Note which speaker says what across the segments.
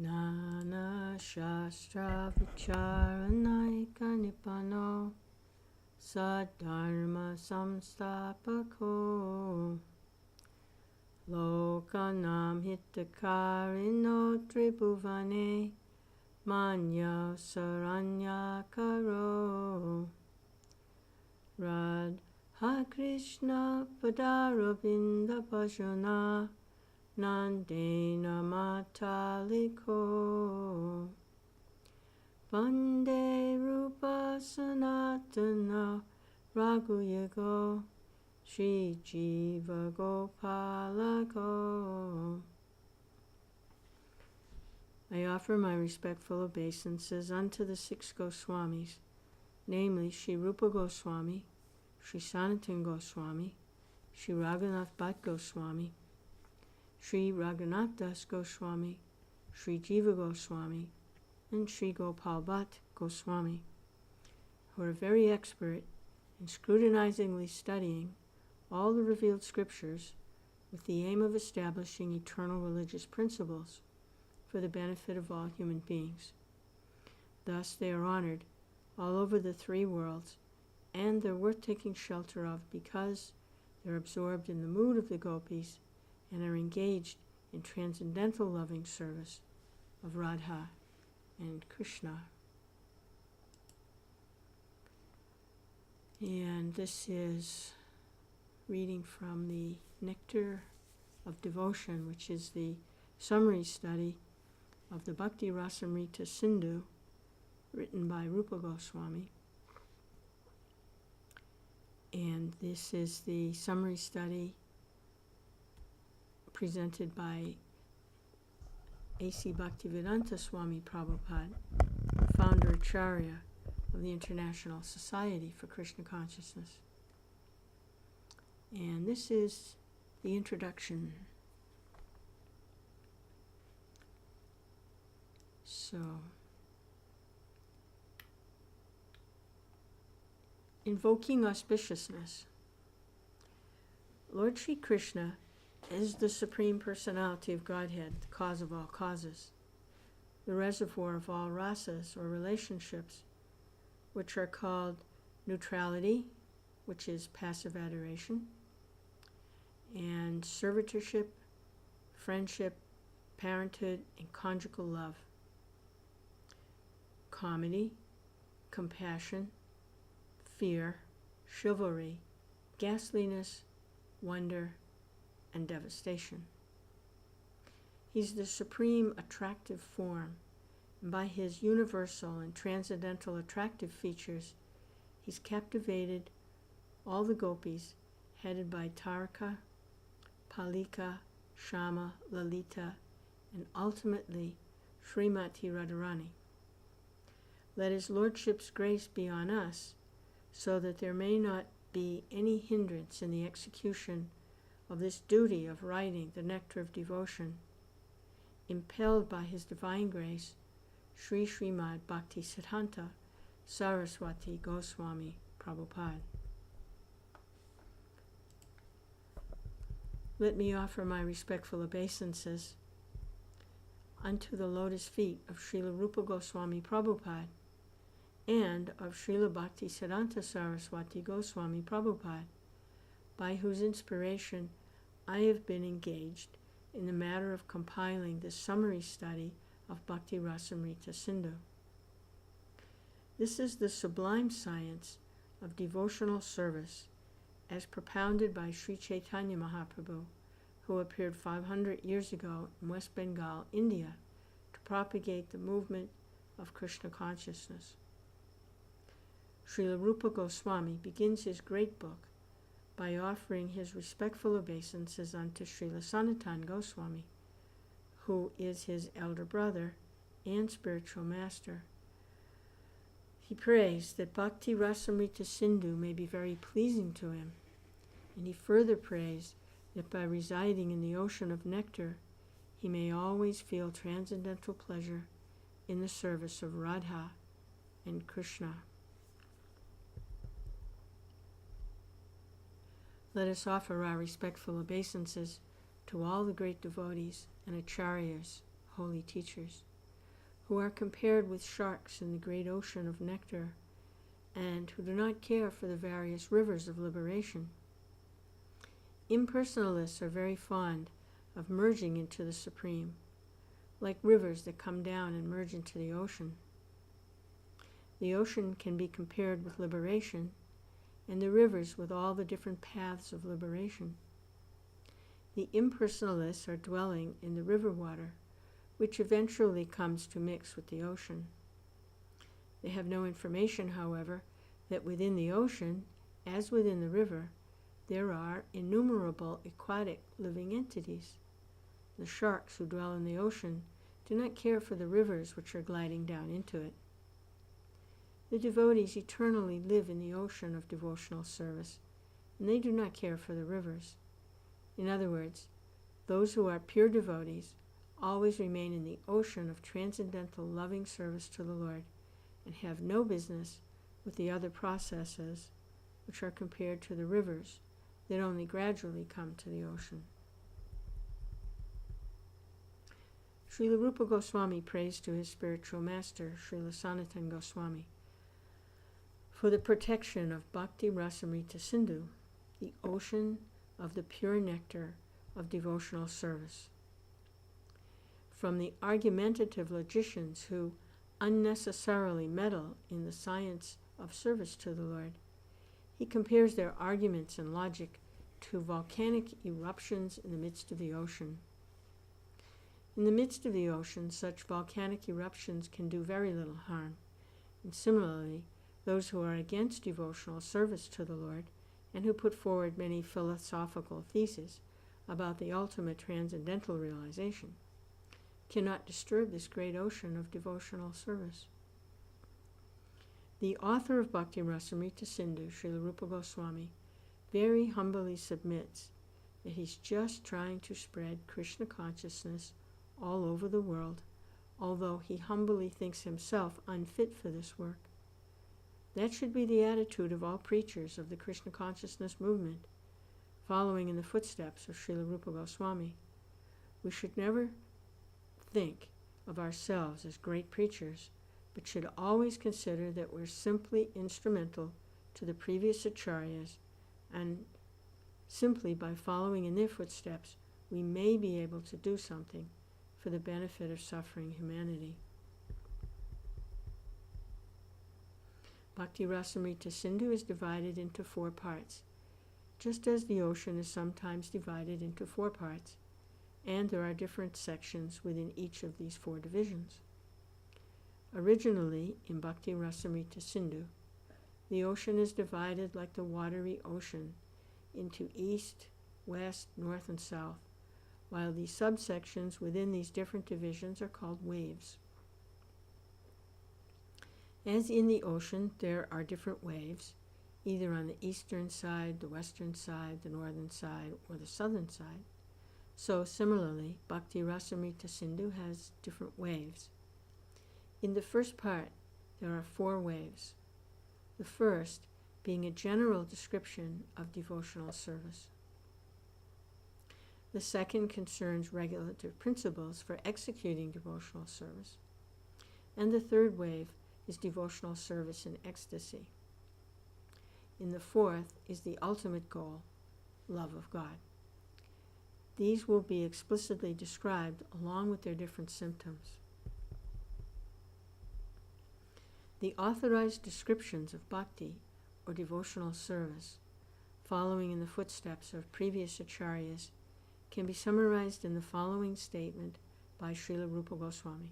Speaker 1: Nana Shastra Vicharanaika Nipano Sadharma Samstapako Lokanam Hitakarino Tribhuvane Manya Saranyakaro Radha Krishna Padaravinda Bhajana Nandena Mataliko Vande Rupa Sanatana Raghuyago Shri Jiva Gopalago. I offer my respectful obeisances unto the 6 Goswamis, namely Shri Rupa Goswami, Shri Sanatana Goswami, Shri Raghunath Bhatt Goswami, Shri Raghunath Das Goswami, Shri Jiva Goswami, and Shri Gopal Bhatt Goswami, who are very expert in scrutinizingly studying all the revealed scriptures with the aim of establishing eternal religious principles for the benefit of all human beings. Thus they are honored all over the 3 worlds, and they're worth taking shelter of because they're absorbed in the mood of the gopis and are engaged in transcendental loving service of Radha and Kṛṣṇa. And this is reading from the Nectar of Devotion, which is the summary study of the Bhakti-rasa Sindhu, written by Rupa Goswami. And this is the summary study presented by A.C. Bhaktivedanta Swami Prabhupada, founder Acharya of the International Society for Krishna Consciousness. And this is the introduction. So, invoking auspiciousness. Lord Sri Krishna is the Supreme Personality of Godhead, the cause of all causes, the reservoir of all rasas or relationships, which are called neutrality, which is passive adoration, and servitorship, friendship, parenthood, and conjugal love, comedy, compassion, fear, chivalry, ghastliness, wonder, and devastation. He's the supreme attractive form, and by his universal and transcendental attractive features, he's captivated all the gopis, headed by Tarika, Palika, Shama, Lalita, and ultimately Srimati Radharani. Let his lordship's grace be on us, so that there may not be any hindrance in the execution of this duty of writing the Nectar of Devotion, impelled by his divine grace, Sri Srimad Bhakti Siddhanta Saraswati Goswami Prabhupada. Let me offer my respectful obeisances unto the lotus feet of Srila Rupa Goswami Prabhupada and of Srila Bhakti Siddhanta Saraswati Goswami Prabhupada, by whose inspiration I have been engaged in the matter of compiling the summary study of Bhakti-rasa Sindhu. This is the sublime science of devotional service as propounded by Sri Chaitanya Mahaprabhu, who appeared 500 years ago in West Bengal, India, to propagate the movement of Krishna consciousness. Srila Rupa Goswami begins his great book by offering his respectful obeisances unto Srila Sanatana Goswami, who is his elder brother and spiritual master. He prays that Bhakti-rasa Sindhu may be very pleasing to him, and he further prays that by residing in the ocean of nectar, he may always feel transcendental pleasure in the service of Radha and Kṛṣṇa. Let us offer our respectful obeisances to all the great devotees and acharyas, holy teachers. who are compared with sharks in the great ocean of nectar, and who do not care for the various rivers of liberation. Impersonalists are very fond of merging into the Supreme, like rivers that come down and merge into the ocean. The ocean can be compared with liberation, and the rivers with all the different paths of liberation. The impersonalists are dwelling in the river water, which eventually comes to mix with the ocean. They have no information, however, that within the ocean, as within the river, there are innumerable aquatic living entities. The sharks who dwell in the ocean do not care for the rivers which are gliding down into it. The devotees eternally live in the ocean of devotional service, and they do not care for the rivers. In other words, those who are pure devotees always remain in the ocean of transcendental loving service to the Lord and have no business with the other processes which are compared to the rivers that only gradually come to the ocean. Srila Rupa Goswami prays to his spiritual master, Srila Sanatana Goswami, for the protection of bhakti-rasa Sindhu, the ocean of the pure nectar of devotional service. From the argumentative logicians who unnecessarily meddle in the science of service to the Lord, he compares their arguments and logic to volcanic eruptions in the midst of the ocean. In the midst of the ocean, such volcanic eruptions can do very little harm, and similarly, those who are against devotional service to the Lord and who put forward many philosophical theses about the ultimate transcendental realization cannot disturb this great ocean of devotional service. The author of Bhakti-rasa Sindhu, Srila Rupa Goswami, very humbly submits that he's just trying to spread Kṛṣṇa consciousness all over the world, although he humbly thinks himself unfit for this work. That should be the attitude of all preachers of the Kṛṣṇa consciousness movement, following in the footsteps of Srila Rupa Goswami. We should never think of ourselves as great preachers, but should always consider that we're simply instrumental to the previous acharyas, and simply by following in their footsteps, we may be able to do something for the benefit of suffering humanity. Bhakti-rasa Sindhu is divided into 4 parts, just as the ocean is sometimes divided into 4 parts, and there are different sections within each of these 4 divisions. Originally, in Bhakti-rasa Sindhu, the ocean is divided like the watery ocean into east, west, north, and south, while the subsections within these different divisions are called waves. As in the ocean, there are different waves, either on the eastern side, the western side, the northern side, or the southern side. So similarly, Bhakti-rasa Sindhu has different waves. In the first part, there are 4 waves. The first being a general description of devotional service. The second concerns regulative principles for executing devotional service. And the third wave is devotional service in ecstasy. In the fourth is the ultimate goal, love of God. These will be explicitly described along with their different symptoms. The authorized descriptions of bhakti, or devotional service, following in the footsteps of previous acharyas, can be summarized in the following statement by Srila Rupa Goswami.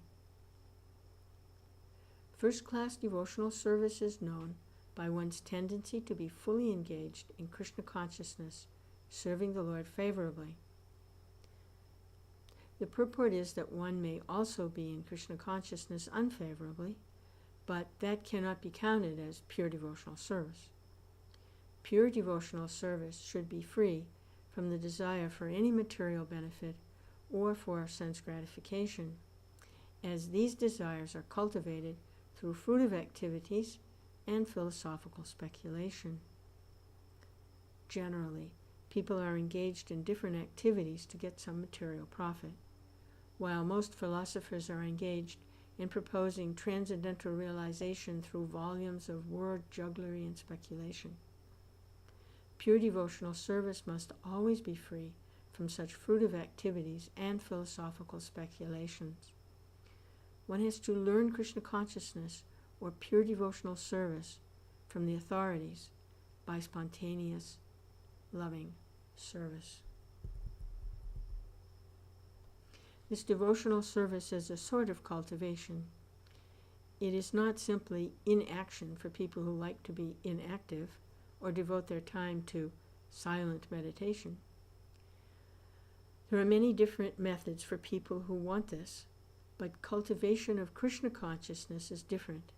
Speaker 1: First-class devotional service is known by one's tendency to be fully engaged in Kṛṣṇa consciousness, serving the Lord favorably. The purport is that one may also be in Kṛṣṇa consciousness unfavorably, but that cannot be counted as pure devotional service. Pure devotional service should be free from the desire for any material benefit or for sense gratification, as these desires are cultivated through fruitive activities and philosophical speculation. Generally, people are engaged in different activities to get some material profit, while most philosophers are engaged in proposing transcendental realization through volumes of word jugglery and speculation. Pure devotional service must always be free from such fruitive activities and philosophical speculations. One has to learn Krishna consciousness or pure devotional service from the authorities by spontaneous, loving service. This devotional service is a sort of cultivation. It is not simply inaction for people who like to be inactive or devote their time to silent meditation. There are many different methods for people who want this, but cultivation of Krishna consciousness is different.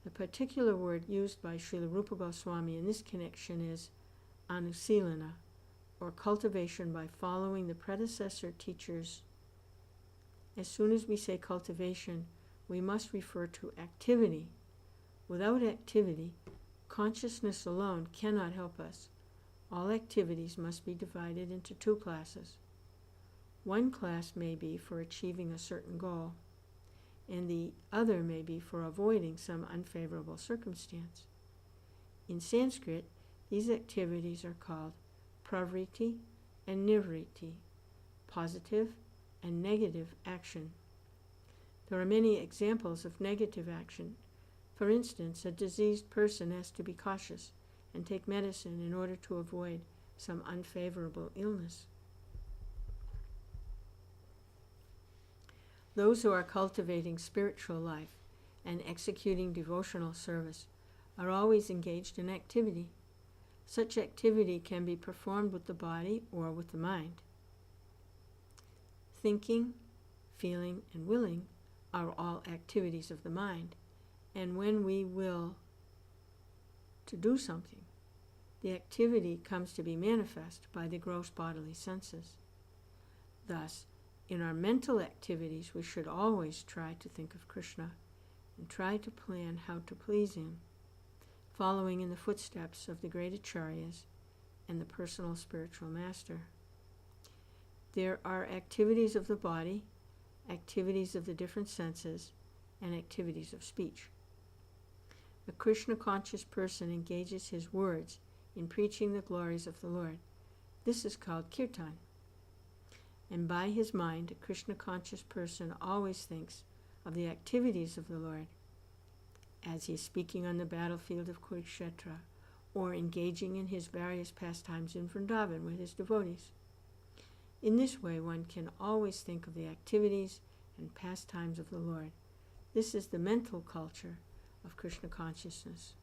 Speaker 1: The particular word used by Srila Rupa Goswami in this connection is anusilana, or cultivation by following the predecessor teachers. As soon as we say cultivation, we must refer to activity. Without activity, consciousness alone cannot help us. All activities must be divided into two classes. One class may be for achieving a certain goal, and the other may be for avoiding some unfavorable circumstance. In Sanskrit, these activities are called pravriti and nivriti, positive and negative action. There are many examples of negative action. For instance, a diseased person has to be cautious and take medicine in order to avoid some unfavorable illness. Those who are cultivating spiritual life and executing devotional service are always engaged in activity. Such activity can be performed with the body or with the mind. Thinking, feeling, and willing are all activities of the mind, and when we will to do something, the activity comes to be manifest by the gross bodily senses. Thus, in our mental activities, we should always try to think of Kṛṣṇa and try to plan how to please him, following in the footsteps of the great acharyas and the personal spiritual master. There are activities of the body, activities of the different senses, and activities of speech. A Krishna-conscious person engages his words in preaching the glories of the Lord. This is called kirtan. And by his mind, a Krishna-conscious person always thinks of the activities of the Lord as he is speaking on the battlefield of Kurukshetra or engaging in his various pastimes in Vrindavan with his devotees. In this way, one can always think of the activities and pastimes of the Lord. This is the mental culture of Krishna consciousness.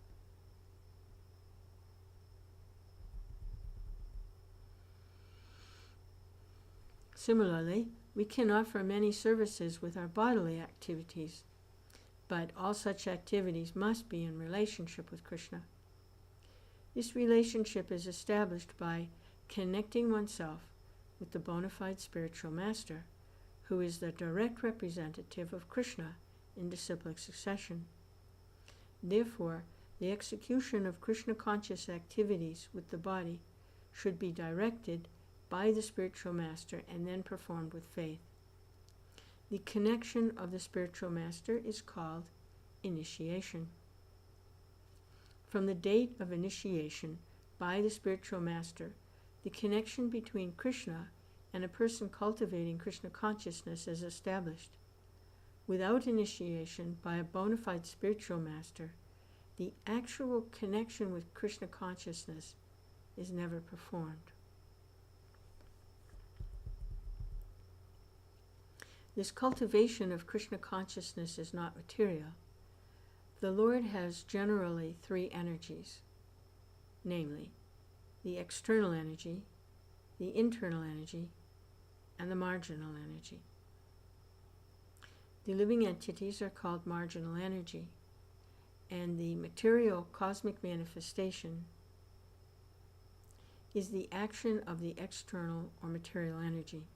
Speaker 1: Similarly, we can offer many services with our bodily activities, but all such activities must be in relationship with Kṛṣṇa. This relationship is established by connecting oneself with the bona fide spiritual master, who is the direct representative of Kṛṣṇa in disciplic succession. Therefore, the execution of Krishna-conscious activities with the body should be directed by the spiritual master and then performed with faith. The connection of the spiritual master is called initiation. From the date of initiation by the spiritual master, the connection between Kṛṣṇa and a person cultivating Krishna consciousness is established. Without initiation by a bona fide spiritual master, the actual connection with Krishna consciousness is never performed. This cultivation of Krishna consciousness is not material. The Lord has generally three energies, namely, the external energy, the internal energy, and the marginal energy. The living entities are called marginal energy, and the material cosmic manifestation is the action of the external or material energy.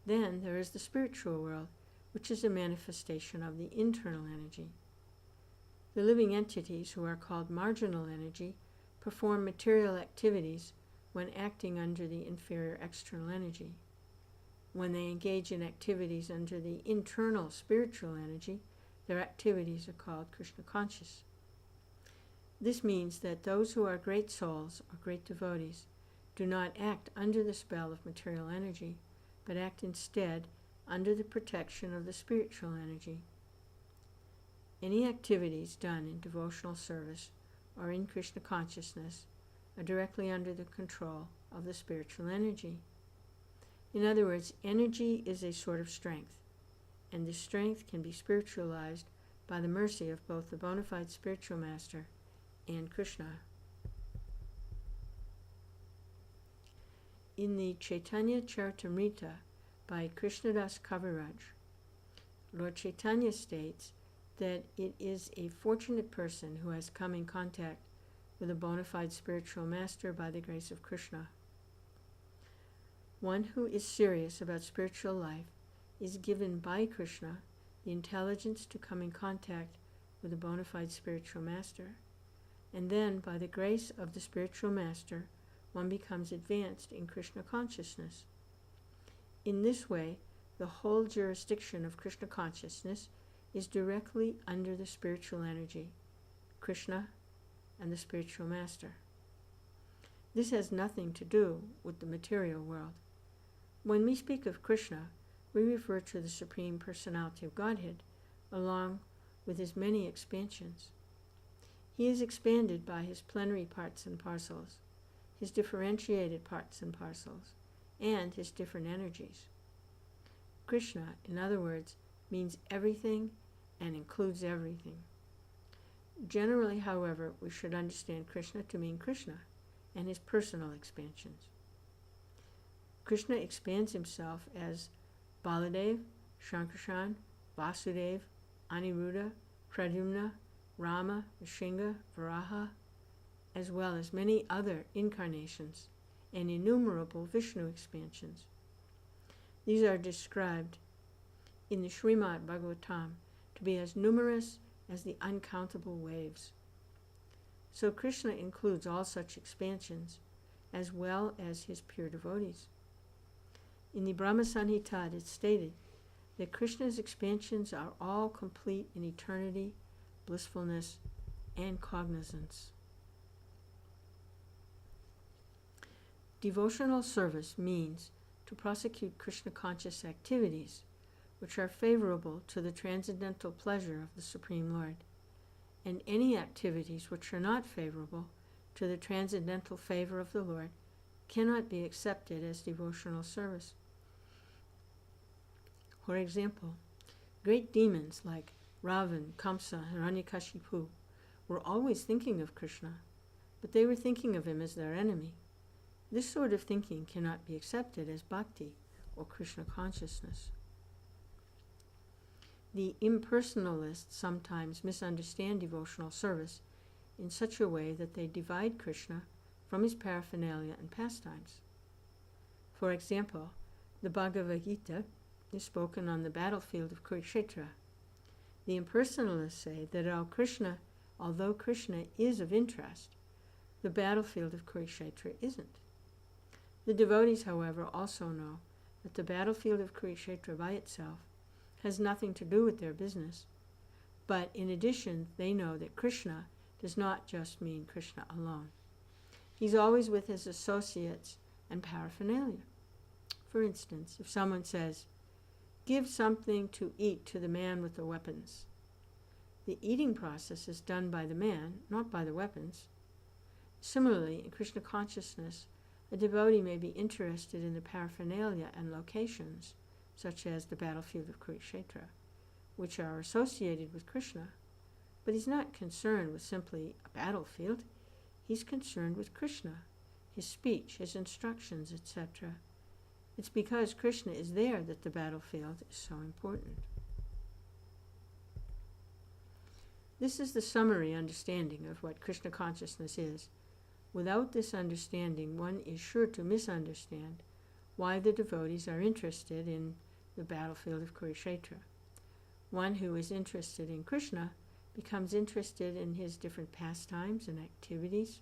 Speaker 1: Then there is the spiritual world, which is a manifestation of the internal energy. The living entities, who are called marginal energy, perform material activities when acting under the inferior external energy. When they engage in activities under the internal spiritual energy, their activities are called Kṛṣṇa conscious. This means that those who are great souls or great devotees do not act under the spell of material energy, but act instead under the protection of the spiritual energy. Any activities done in devotional service or in Kṛṣṇa consciousness are directly under the control of the spiritual energy. In other words, energy is a sort of strength, and this strength can be spiritualized by the mercy of both the bona fide spiritual master and Kṛṣṇa. In the Chaitanya Charitamrita by Krishnadas Kaviraj, Lord Chaitanya states that it is a fortunate person who has come in contact with a bona fide spiritual master by the grace of Kṛṣṇa. One who is serious about spiritual life is given by Kṛṣṇa the intelligence to come in contact with a bona fide spiritual master, and then by the grace of the spiritual master one becomes advanced in Kṛṣṇa consciousness. In this way, the whole jurisdiction of Kṛṣṇa consciousness is directly under the spiritual energy, Kṛṣṇa and the spiritual master. This has nothing to do with the material world. When we speak of Kṛṣṇa, we refer to the Supreme Personality of Godhead, along with his many expansions. He is expanded by his plenary parts and parcels, his differentiated parts and parcels, and his different energies. Kṛṣṇa, in other words, means everything and includes everything. Generally, however, we should understand Kṛṣṇa to mean Kṛṣṇa and his personal expansions. Kṛṣṇa expands himself as Baladev, Shankarshan, Vasudeva, Aniruddha, Pradyumna, Rama, Nrsimha, Varaha, as well as many other incarnations and innumerable Vishnu expansions. These are described in the Srimad Bhagavatam to be as numerous as the uncountable waves. So Kṛṣṇa includes all such expansions, as well as his pure devotees. In the Brahma Samhita it is stated that Kṛṣṇa's expansions are all complete in eternity, blissfulness, and cognizance. Devotional service means to prosecute Kṛṣṇa conscious activities which are favorable to the transcendental pleasure of the Supreme Lord, and any activities which are not favorable to the transcendental favor of the Lord cannot be accepted as devotional service. For example, great demons like Ravan, Kamsa, and Hiranyakashipu were always thinking of Kṛṣṇa, but they were thinking of him as their enemy. This sort of thinking cannot be accepted as bhakti or Kṛṣṇa consciousness. The impersonalists sometimes misunderstand devotional service in such a way that they divide Kṛṣṇa from his paraphernalia and pastimes. For example, the Bhagavad Gita is spoken on the battlefield of Kurukshetra. The impersonalists say that although Kṛṣṇa is of interest, the battlefield of Kurukshetra isn't. The devotees, however, also know that the battlefield of Kurukshetra by itself has nothing to do with their business, but in addition they know that Kṛṣṇa does not just mean Kṛṣṇa alone. He's always with his associates and paraphernalia. For instance, if someone says, "Give something to eat to the man with the weapons," the eating process is done by the man, not by the weapons. Similarly, in Kṛṣṇa consciousness, a devotee may be interested in the paraphernalia and locations, such as the battlefield of Kurukshetra, which are associated with Kṛṣṇa, but he's not concerned with simply a battlefield. He's concerned with Kṛṣṇa, his speech, his instructions, etc. It's because Kṛṣṇa is there that the battlefield is so important. This is the summary understanding of what Kṛṣṇa consciousness is. Without this understanding, one is sure to misunderstand why the devotees are interested in the battlefield of Kurukshetra. One who is interested in Kṛṣṇa becomes interested in his different pastimes and activities.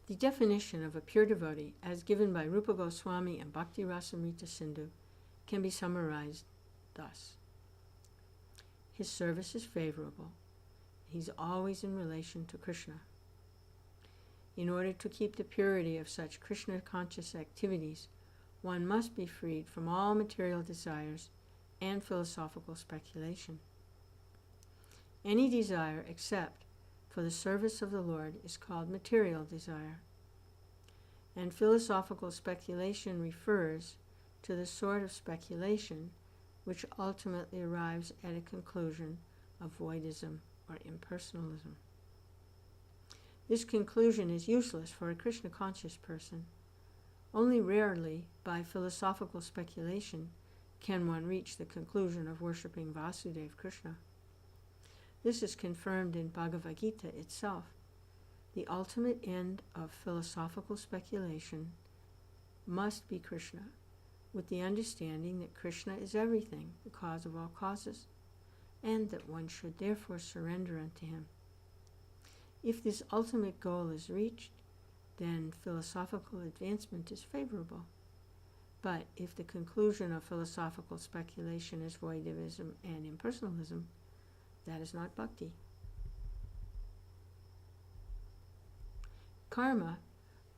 Speaker 1: The definition of a pure devotee, as given by Rupa Goswami and Bhakti-rasa Sindhu, can be summarized thus. His service is favorable. He's always in relation to Kṛṣṇa. In order to keep the purity of such Kṛṣṇa-conscious activities, one must be freed from all material desires and philosophical speculation. Any desire except for the service of the Lord is called material desire, and philosophical speculation refers to the sort of speculation which ultimately arrives at a conclusion of voidism or impersonalism. This conclusion is useless for a Kṛṣṇa-conscious person. Only rarely, by philosophical speculation, can one reach the conclusion of worshipping Vasudeva Kṛṣṇa. This is confirmed in Bhagavad Gita itself. The ultimate end of philosophical speculation must be Kṛṣṇa, with the understanding that Kṛṣṇa is everything, the cause of all causes, and that one should therefore surrender unto him. If this ultimate goal is reached, then philosophical advancement is favorable. But if the conclusion of philosophical speculation is voidism and impersonalism, that is not bhakti. Karma,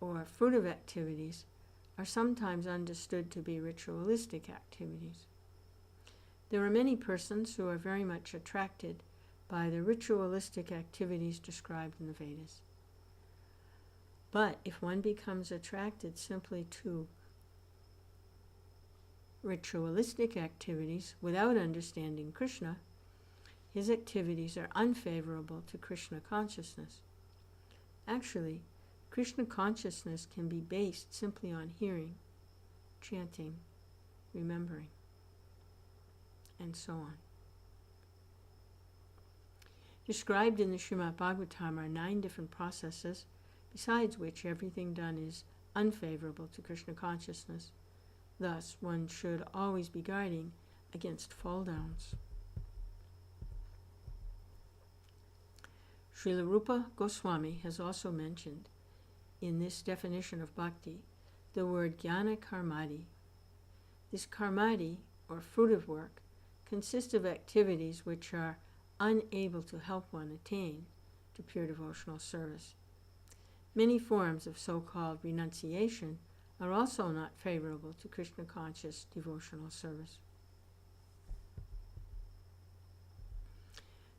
Speaker 1: or fruitive activities, are sometimes understood to be ritualistic activities. There are many persons who are very much attracted by the ritualistic activities described in the Vedas. But if one becomes attracted simply to ritualistic activities without understanding Kṛṣṇa, his activities are unfavorable to Kṛṣṇa consciousness. Actually, Kṛṣṇa consciousness can be based simply on hearing, chanting, remembering, and so on. Described in the Srimad Bhagavatam are 9 different processes, besides which everything done is unfavorable to Kṛṣṇa consciousness. Thus, one should always be guarding against fall-downs. Srila Rupa Goswami has also mentioned in this definition of bhakti the word jnana karmadi. This karmadi, or fruitive work, consists of activities which are unable to help one attain to pure devotional service. Many forms of so-called renunciation are also not favorable to Kṛṣṇa-conscious devotional service.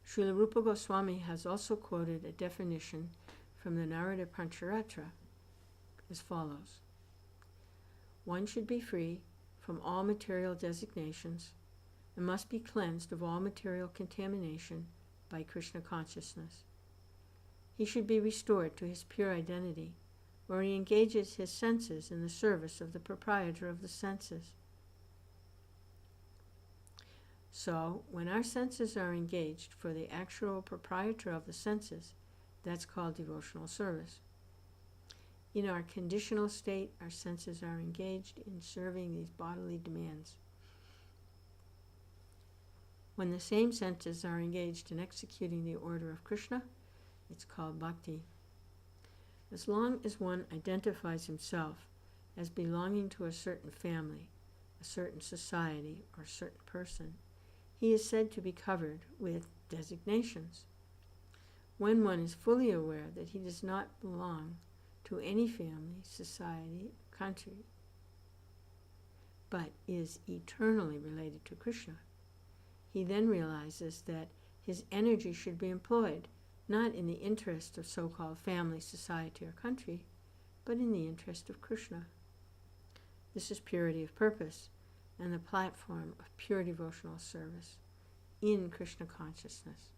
Speaker 1: Srila Rupa Goswami has also quoted a definition from the Narada Pancharatra as follows. One should be free from all material designations and must be cleansed of all material contamination by Kṛṣṇa consciousness. He should be restored to his pure identity, where he engages his senses in the service of the proprietor of the senses. So, when our senses are engaged for the actual proprietor of the senses, that's called devotional service. In our conditional state, our senses are engaged in serving these bodily demands. When the same senses are engaged in executing the order of Kṛṣṇa, it's called bhakti. As long as one identifies himself as belonging to a certain family, a certain society, or a certain person, he is said to be covered with designations. When one is fully aware that he does not belong to any family, society, or country, but is eternally related to Kṛṣṇa, he then realizes that his energy should be employed not in the interest of so-called family, society, or country, but in the interest of Kṛṣṇa. This is purity of purpose and the platform of pure devotional service in Kṛṣṇa consciousness.